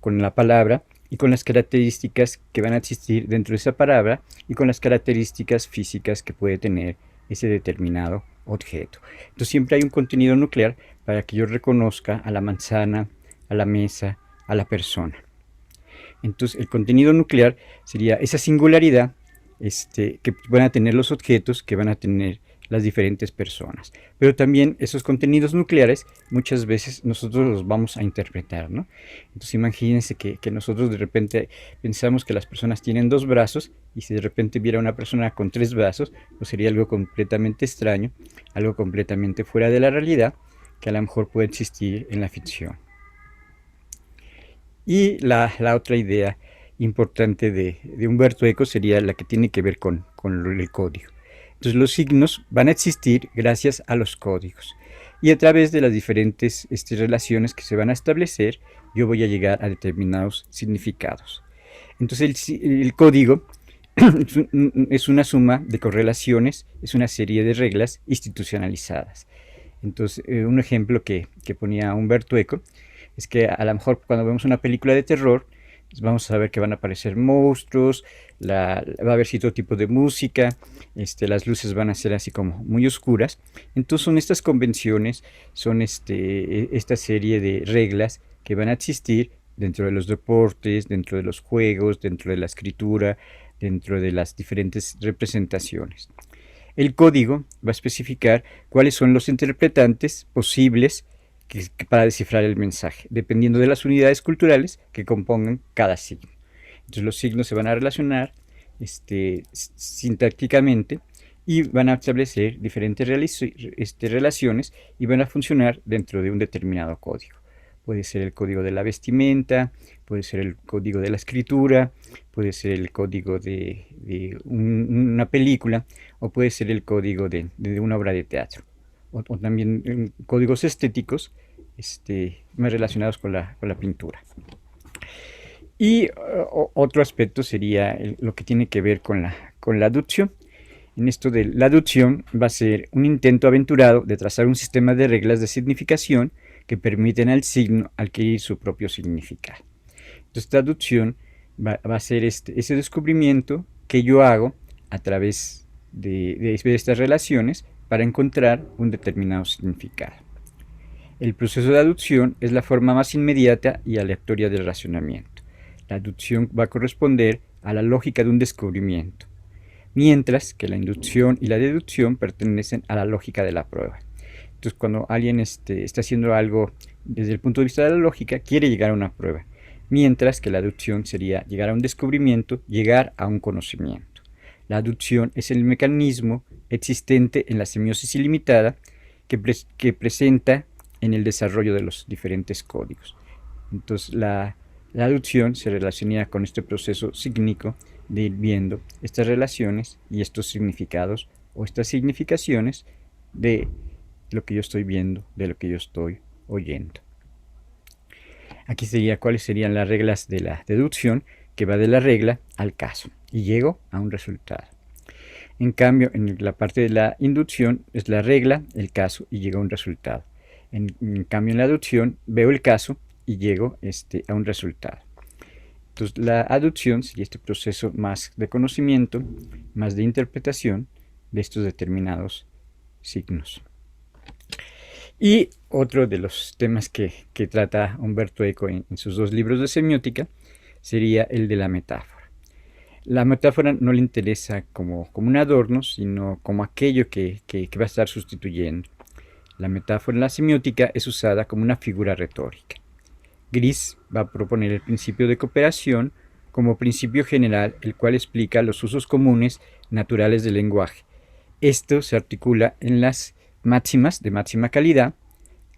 con la palabra y con las características que van a existir dentro de esa palabra y con las características físicas que puede tener ese determinado objeto. Entonces siempre hay un contenido nuclear para que yo reconozca a la manzana, a la mesa, a la persona. Entonces el contenido nuclear sería esa singularidad que van a tener los objetos, que van a tener las diferentes personas. Pero también esos contenidos nucleares muchas veces nosotros los vamos a interpretar, ¿no? Entonces imagínense que nosotros de repente pensamos que las personas tienen 2 brazos y si de repente viera una persona con 3 brazos, pues sería algo completamente extraño, algo completamente fuera de la realidad, que a lo mejor puede existir en la ficción. Y la otra idea importante de Umberto Eco sería la que tiene que ver con el código. Entonces los signos van a existir gracias a los códigos. Y a través de las diferentes relaciones que se van a establecer, yo voy a llegar a determinados significados. Entonces el código es una suma de correlaciones, es una serie de reglas institucionalizadas. Entonces, un ejemplo que ponía Umberto Eco es que a lo mejor cuando vemos una película de terror, pues vamos a ver que van a aparecer monstruos, va a haber cierto tipo de música, las luces van a ser así como muy oscuras. Entonces son estas convenciones, son esta serie de reglas que van a existir dentro de los deportes, dentro de los juegos, dentro de la escritura, dentro de las diferentes representaciones. El código va a especificar cuáles son los interpretantes posibles para descifrar el mensaje, dependiendo de las unidades culturales que compongan cada signo. Entonces los signos se van a relacionar sintácticamente y van a establecer diferentes relaciones y van a funcionar dentro de un determinado código. Puede ser el código de la vestimenta, puede ser el código de la escritura, puede ser el código de una película o puede ser el código de una obra de teatro. O también códigos estéticos más relacionados con la pintura. Y otro aspecto sería lo que tiene que ver con la aducción. En esto de la aducción va a ser un intento aventurado de trazar un sistema de reglas de significación que permiten al signo adquirir su propio significado. Entonces, esta aducción va a ser ese descubrimiento que yo hago a través de estas relaciones para encontrar un determinado significado. El proceso de aducción es la forma más inmediata y aleatoria del razonamiento. La aducción va a corresponder a la lógica de un descubrimiento, mientras que la inducción y la deducción pertenecen a la lógica de la prueba. Entonces, cuando alguien está haciendo algo desde el punto de vista de la lógica, quiere llegar a una prueba, mientras que la aducción sería llegar a un descubrimiento, llegar a un conocimiento. La aducción es el mecanismo existente en la semiosis ilimitada que presenta en el desarrollo de los diferentes códigos. Entonces, la aducción se relaciona con este proceso sígnico de ir viendo estas relaciones y estos significados o estas significaciones de lo que yo estoy viendo, de lo que yo estoy oyendo. Aquí sería cuáles serían las reglas de la deducción, que va de la regla al caso y llego a un resultado. En cambio, en la parte de la inducción es la regla, el caso y llego a un resultado. En cambio, en la aducción veo el caso y llego a un resultado. Entonces, la aducción sería este proceso más de conocimiento, más de interpretación de estos determinados signos. Y otro de los temas que trata Umberto Eco en sus dos libros de semiótica sería el de la metáfora. La metáfora no le interesa como un adorno, sino como aquello que va a estar sustituyendo. La metáfora en la semiótica es usada como una figura retórica. Gris va a proponer el principio de cooperación como principio general, el cual explica los usos comunes naturales del lenguaje. Esto se articula en las máximas de máxima calidad,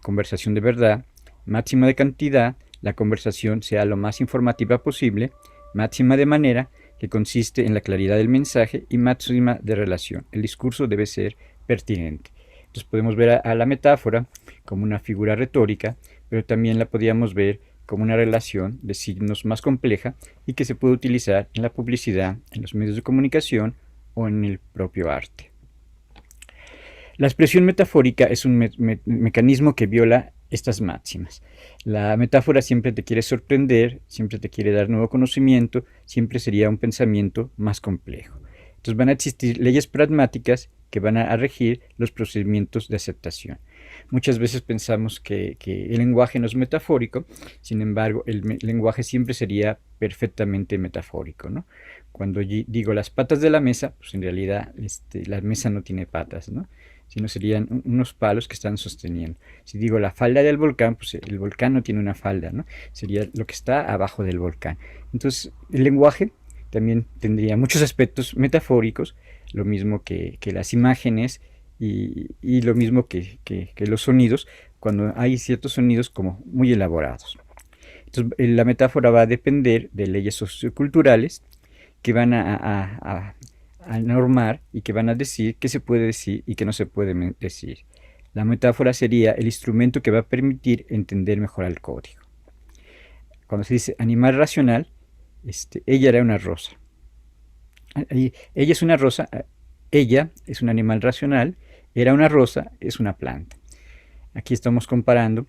conversación de verdad, máxima de cantidad, la conversación sea lo más informativa posible, máxima de manera, que consiste en la claridad del mensaje, y máxima de relación, el discurso debe ser pertinente. Entonces podemos ver a la metáfora como una figura retórica, pero también la podríamos ver como una relación de signos más compleja y que se puede utilizar en la publicidad, en los medios de comunicación o en el propio arte. La expresión metafórica es un mecanismo que viola estas máximas. La metáfora siempre te quiere sorprender, siempre te quiere dar nuevo conocimiento, siempre sería un pensamiento más complejo. Entonces van a existir leyes pragmáticas que van a regir los procedimientos de aceptación. Muchas veces pensamos que el lenguaje no es metafórico, sin embargo, el lenguaje siempre sería perfectamente metafórico, ¿no? Cuando digo las patas de la mesa, pues en realidad la mesa no tiene patas, ¿no? Sino serían unos palos que están sosteniendo. Si digo la falda del volcán, pues el volcán no tiene una falda, ¿no? Sería lo que está abajo del volcán. Entonces, el lenguaje también tendría muchos aspectos metafóricos, lo mismo que las imágenes y lo mismo que los sonidos, cuando hay ciertos sonidos como muy elaborados. Entonces, la metáfora va a depender de leyes socioculturales que van a normar y que van a decir qué se puede decir y qué no se puede decir. La metáfora sería el instrumento que va a permitir entender mejor al código. Cuando se dice animal racional, ella era una rosa. Ella es una rosa, ella es un animal racional, era una rosa, es una planta. Aquí estamos comparando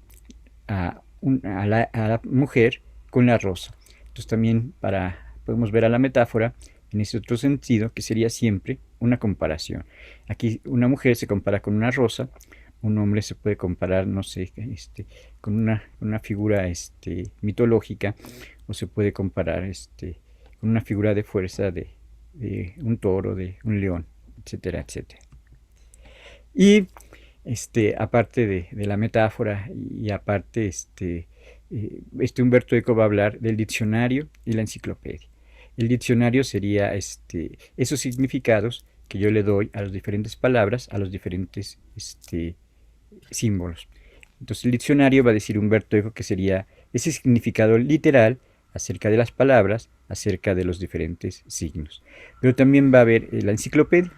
a la mujer con la rosa. Entonces también podemos ver a la metáfora en ese otro sentido, que sería siempre una comparación. Aquí una mujer se compara con una rosa, un hombre se puede comparar, no sé, con una figura mitológica, o se puede comparar con una figura de fuerza de un toro, de un león, etcétera, etcétera. Y aparte de la metáfora y aparte Humberto Eco va a hablar del diccionario y la enciclopedia. El diccionario sería esos significados que yo le doy a las diferentes palabras, a los diferentes símbolos. Entonces el diccionario va a decir Humberto Eco que sería ese significado literal acerca de las palabras, acerca de los diferentes signos. Pero también va a haber la enciclopedia.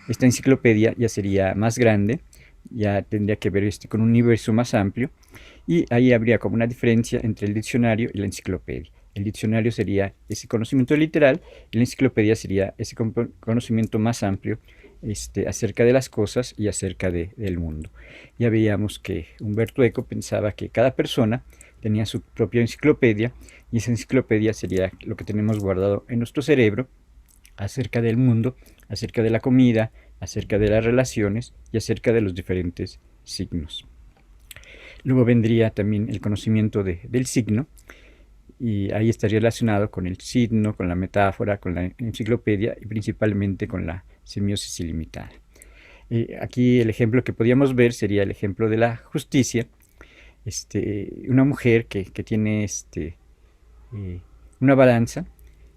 Esta enciclopedia ya sería más grande, ya tendría que ver con un universo más amplio, y ahí habría como una diferencia entre el diccionario y la enciclopedia. El diccionario sería ese conocimiento literal y la enciclopedia sería ese conocimiento más amplio acerca de las cosas y acerca del mundo. Ya veíamos que Humberto Eco pensaba que cada persona tenía su propia enciclopedia, y esa enciclopedia sería lo que tenemos guardado en nuestro cerebro acerca del mundo, acerca de la comida, acerca de las relaciones y acerca de los diferentes signos. Luego vendría también el conocimiento del signo, y ahí estaría relacionado con el signo, con la metáfora, con la enciclopedia y principalmente con la semiosis ilimitada. Aquí el ejemplo que podíamos ver sería el ejemplo de la justicia. Una mujer que tiene una balanza,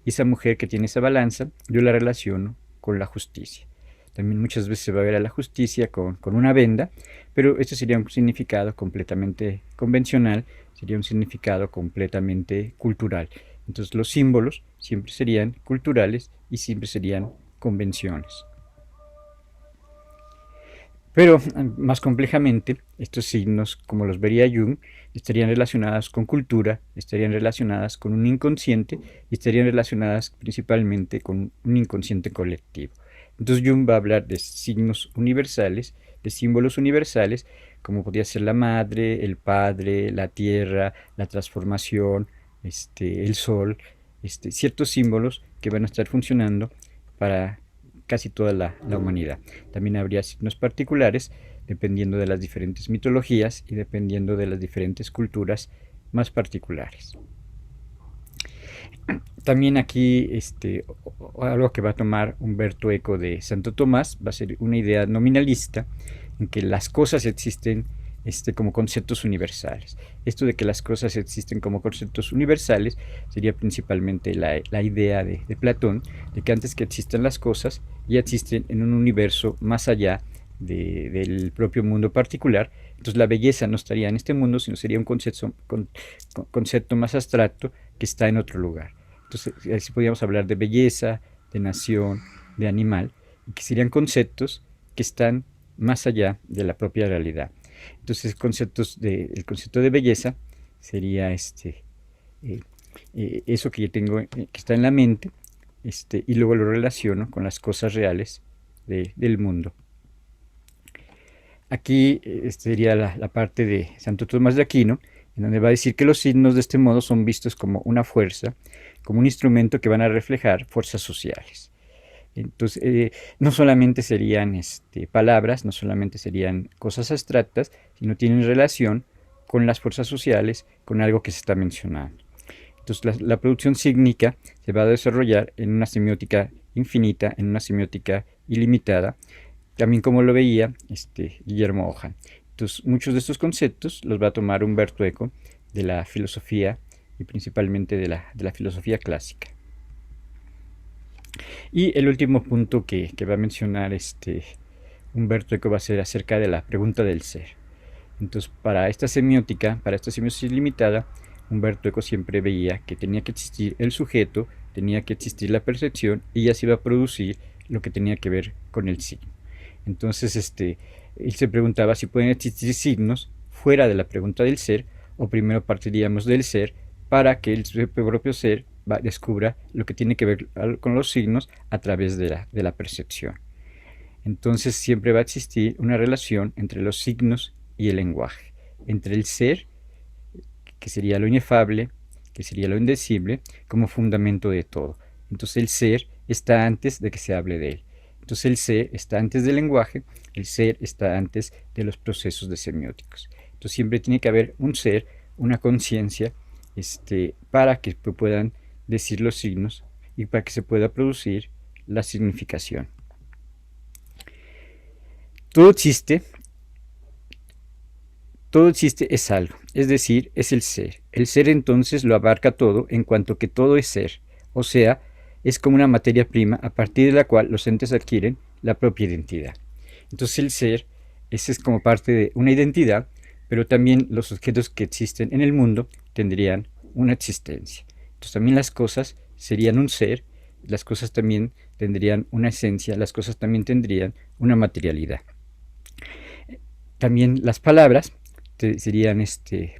y esa mujer que tiene esa balanza yo la relaciono con la justicia. También muchas veces se va a ver a la justicia con una venda, pero este sería un significado completamente convencional, sería un significado completamente cultural. Entonces los símbolos siempre serían culturales y siempre serían convenciones. Pero más complejamente, estos signos, como los vería Jung, estarían relacionados con cultura, estarían relacionadas con un inconsciente y estarían relacionadas principalmente con un inconsciente colectivo. Entonces Jung va a hablar de signos universales, de símbolos universales, como podría ser la madre, el padre, la tierra, la transformación, el sol, ciertos símbolos que van a estar funcionando para casi toda la humanidad. También habría signos particulares dependiendo de las diferentes mitologías y dependiendo de las diferentes culturas más particulares. También aquí algo que va a tomar Humberto Eco de Santo Tomás va a ser una idea nominalista en que las cosas existen como conceptos universales. Esto de que las cosas existen como conceptos universales sería principalmente la idea de Platón, de que antes que existan las cosas ya existen en un universo más allá del propio mundo particular. Entonces la belleza no estaría en este mundo, sino sería un concepto más abstracto que está en otro lugar. Entonces así podríamos hablar de belleza, de nación, de animal, y que serían conceptos que están más allá de la propia realidad. Entonces el concepto de belleza sería eso que yo tengo, que está en la mente, y luego lo relaciono con las cosas reales del mundo. Aquí sería la parte de Santo Tomás de Aquino, en donde va a decir que los signos de este modo son vistos como una fuerza, como un instrumento que van a reflejar fuerzas sociales. Entonces, no solamente serían palabras, no solamente serían cosas abstractas, sino tienen relación con las fuerzas sociales, con algo que se está mencionando. Entonces, la producción sígnica se va a desarrollar en una semiótica infinita, en una semiótica ilimitada, también como lo veía Guillermo Ojan. Entonces, muchos de estos conceptos los va a tomar Humberto Eco de la filosofía y principalmente de la filosofía clásica. Y el último punto que va a mencionar Humberto Eco va a ser acerca de la pregunta del ser. Entonces, para esta semiótica ilimitada, Humberto Eco siempre veía que tenía que existir el sujeto, tenía que existir la percepción y ya se iba a producir lo que tenía que ver con el signo. Entonces, él se preguntaba si pueden existir signos fuera de la pregunta del ser, o primero partiríamos del ser para que el propio ser descubra lo que tiene que ver con los signos a través de la percepción. Entonces siempre va a existir una relación entre los signos y el lenguaje, entre el ser, que sería lo inefable, que sería lo indecible, como fundamento de todo. Entonces el ser está antes de que se hable de él. Entonces el ser está antes del lenguaje, el ser está antes de los procesos de semióticos. Entonces siempre tiene que haber un ser, una conciencia, para que puedan decir los signos y para que se pueda producir la significación. Todo existe es algo, es decir, es el ser. El ser entonces lo abarca todo en cuanto que todo es ser, o sea, es como una materia prima a partir de la cual los entes adquieren la propia identidad. Entonces el ser, ese es como parte de una identidad, pero también los objetos que existen en el mundo tendrían una existencia. Entonces también las cosas serían un ser, las cosas también tendrían una esencia, las cosas también tendrían una materialidad. También las palabras serían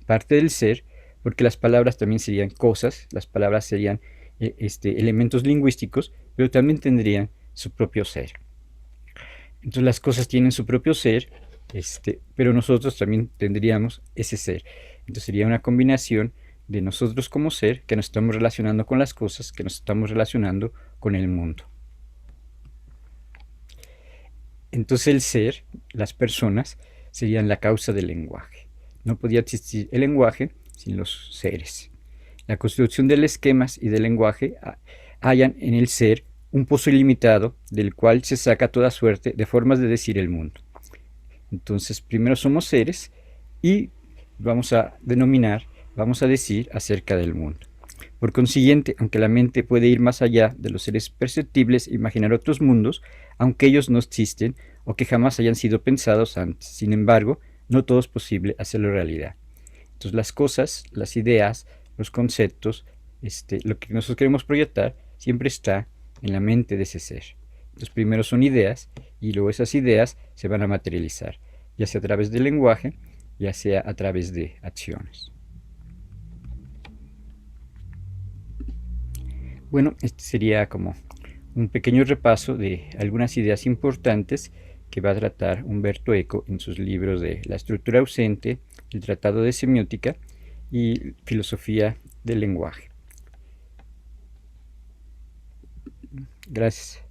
parte del ser, porque las palabras también serían cosas, las palabras serían elementos lingüísticos, pero también tendrían su propio ser. Entonces las cosas tienen su propio ser, pero nosotros también tendríamos ese ser. Entonces sería una combinación de nosotros como ser, que nos estamos relacionando con las cosas, que nos estamos relacionando con el mundo. Entonces el ser, las personas, serían la causa del lenguaje. No podía existir el lenguaje sin los seres. La construcción de esquemas y del lenguaje hallan en el ser un pozo ilimitado del cual se saca toda suerte de formas de decir el mundo. Entonces, primero somos seres y vamos a denominar, vamos a decir acerca del mundo. Por consiguiente, aunque la mente puede ir más allá de los seres perceptibles e imaginar otros mundos, aunque ellos no existen o que jamás hayan sido pensados antes, sin embargo, no todo es posible hacerlo realidad. Entonces las cosas, las ideas, los conceptos, lo que nosotros queremos proyectar, siempre está en la mente de ese ser. Entonces primero son ideas y luego esas ideas se van a materializar, ya sea a través del lenguaje, ya sea a través de acciones. Bueno, este sería como un pequeño repaso de algunas ideas importantes que va a tratar Humberto Eco en sus libros de La estructura ausente, el Tratado de Semiótica y Filosofía del lenguaje. Gracias.